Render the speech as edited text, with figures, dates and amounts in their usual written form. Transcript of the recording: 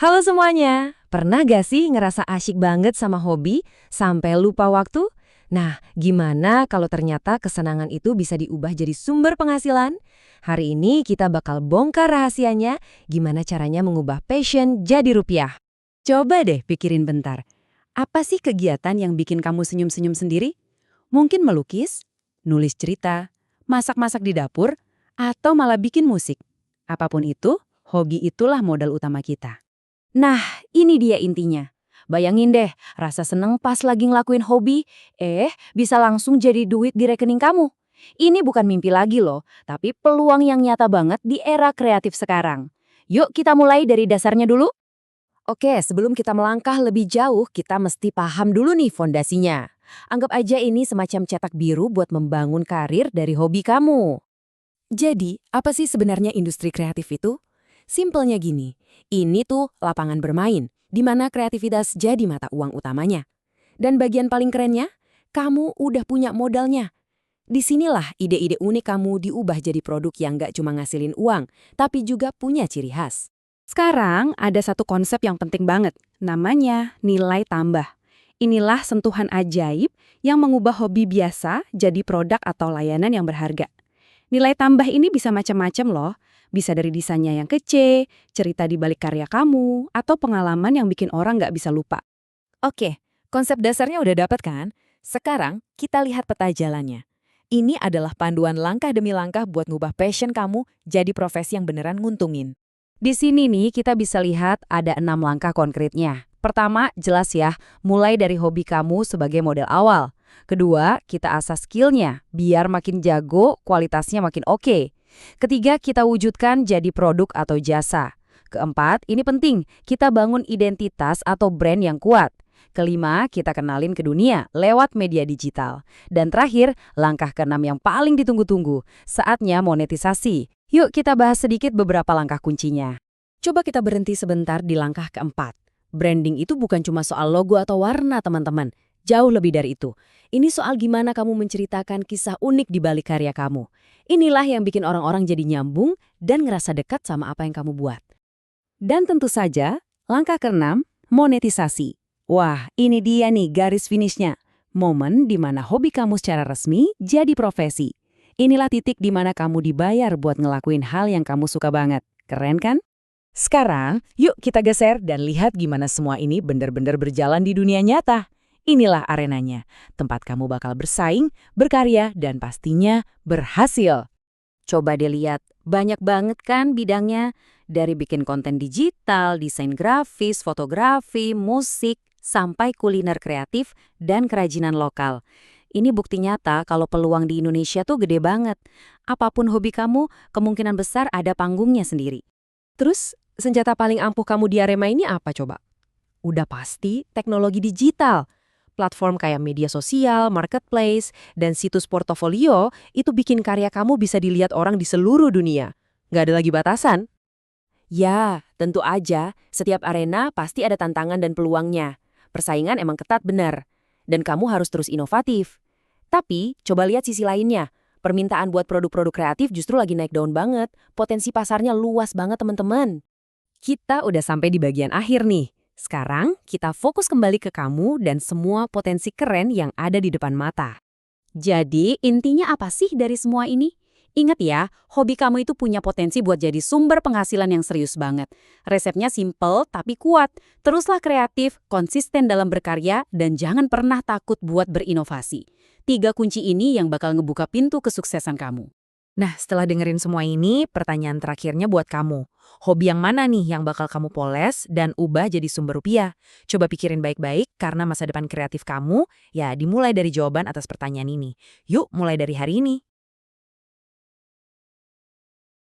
Halo semuanya, pernah gak sih ngerasa asyik banget sama hobi sampai lupa waktu? Nah, gimana kalau ternyata kesenangan itu bisa diubah jadi sumber penghasilan? Hari ini kita bakal bongkar rahasianya, gimana caranya mengubah passion jadi rupiah. Coba deh pikirin bentar. Apa sih kegiatan yang bikin kamu senyum-senyum sendiri? Mungkin melukis, nulis cerita, masak-masak di dapur, atau malah bikin musik. Apapun itu, hobi itulah modal utama kita. Nah, ini dia intinya. Bayangin deh, rasa seneng pas lagi ngelakuin hobi, bisa langsung jadi duit di rekening kamu. Ini bukan mimpi lagi loh, tapi peluang yang nyata banget di era kreatif sekarang. Yuk kita mulai dari dasarnya dulu. Oke, sebelum kita melangkah lebih jauh, kita mesti paham dulu nih fondasinya. Anggap aja ini semacam cetak biru buat membangun karir dari hobi kamu. Jadi, apa sih sebenarnya industri kreatif itu? Simpelnya gini, ini tuh lapangan bermain, di mana kreativitas jadi mata uang utamanya. Dan bagian paling kerennya, kamu udah punya modalnya. Disinilah ide-ide unik kamu diubah jadi produk yang gak cuma ngasilin uang, tapi juga punya ciri khas. Sekarang ada satu konsep yang penting banget, namanya nilai tambah. Inilah sentuhan ajaib yang mengubah hobi biasa jadi produk atau layanan yang berharga. Nilai tambah ini bisa macam-macam loh. Bisa dari desainnya yang kece, cerita di balik karya kamu, atau pengalaman yang bikin orang nggak bisa lupa. Oke, konsep dasarnya udah dapat kan? Sekarang kita lihat peta jalannya. Ini adalah panduan langkah demi langkah buat ngubah passion kamu jadi profesi yang beneran nguntungin. Di sini nih kita bisa lihat ada 6 langkah konkretnya. Pertama, jelas ya, mulai dari hobi kamu sebagai model awal. Kedua, kita asah skillnya, biar makin jago, kualitasnya makin oke. Ketiga, kita wujudkan jadi produk atau jasa. Keempat, ini penting, kita bangun identitas atau brand yang kuat. Kelima, kita kenalin ke dunia lewat media digital. Dan terakhir, langkah keenam yang paling ditunggu-tunggu, saatnya monetisasi. Yuk kita bahas sedikit beberapa langkah kuncinya. Coba kita berhenti sebentar di langkah keempat. Branding itu bukan cuma soal logo atau warna, teman-teman. Jauh lebih dari itu. Ini soal gimana kamu menceritakan kisah unik di balik karya kamu. Inilah yang bikin orang-orang jadi nyambung dan ngerasa dekat sama apa yang kamu buat. Dan tentu saja, langkah keenam, monetisasi. Wah, ini dia nih garis finishnya. Momen di mana hobi kamu secara resmi jadi profesi. Inilah titik di mana kamu dibayar buat ngelakuin hal yang kamu suka banget. Keren kan? Sekarang, yuk kita geser dan lihat gimana semua ini benar-benar berjalan di dunia nyata. Inilah arenanya, tempat kamu bakal bersaing, berkarya, dan pastinya berhasil. Coba dilihat, banyak banget kan bidangnya. Dari bikin konten digital, desain grafis, fotografi, musik, sampai kuliner kreatif dan kerajinan lokal. Ini bukti nyata kalau peluang di Indonesia tuh gede banget. Apapun hobi kamu, kemungkinan besar ada panggungnya sendiri. Terus, senjata paling ampuh kamu di Arema ini apa coba? Udah pasti teknologi digital. Platform kayak media sosial, marketplace, dan situs portofolio itu bikin karya kamu bisa dilihat orang di seluruh dunia. Nggak ada lagi batasan. Ya, tentu aja, setiap arena pasti ada tantangan dan peluangnya. Persaingan emang ketat benar. Dan kamu harus terus inovatif. Tapi, coba lihat sisi lainnya. Permintaan buat produk-produk kreatif justru lagi naik daun banget. Potensi pasarnya luas banget teman-teman. Kita udah sampai di bagian akhir nih. Sekarang, kita fokus kembali ke kamu dan semua potensi keren yang ada di depan mata. Jadi, intinya apa sih dari semua ini? Ingat ya, hobi kamu itu punya potensi buat jadi sumber penghasilan yang serius banget. Resepnya simple tapi kuat. Teruslah kreatif, konsisten dalam berkarya, dan jangan pernah takut buat berinovasi. 3 kunci ini yang bakal ngebuka pintu kesuksesan kamu. Nah, setelah dengerin semua ini, pertanyaan terakhirnya buat kamu. Hobi yang mana nih yang bakal kamu poles dan ubah jadi sumber rupiah? Coba pikirin baik-baik karena masa depan kreatif kamu ya dimulai dari jawaban atas pertanyaan ini. Yuk, mulai dari hari ini.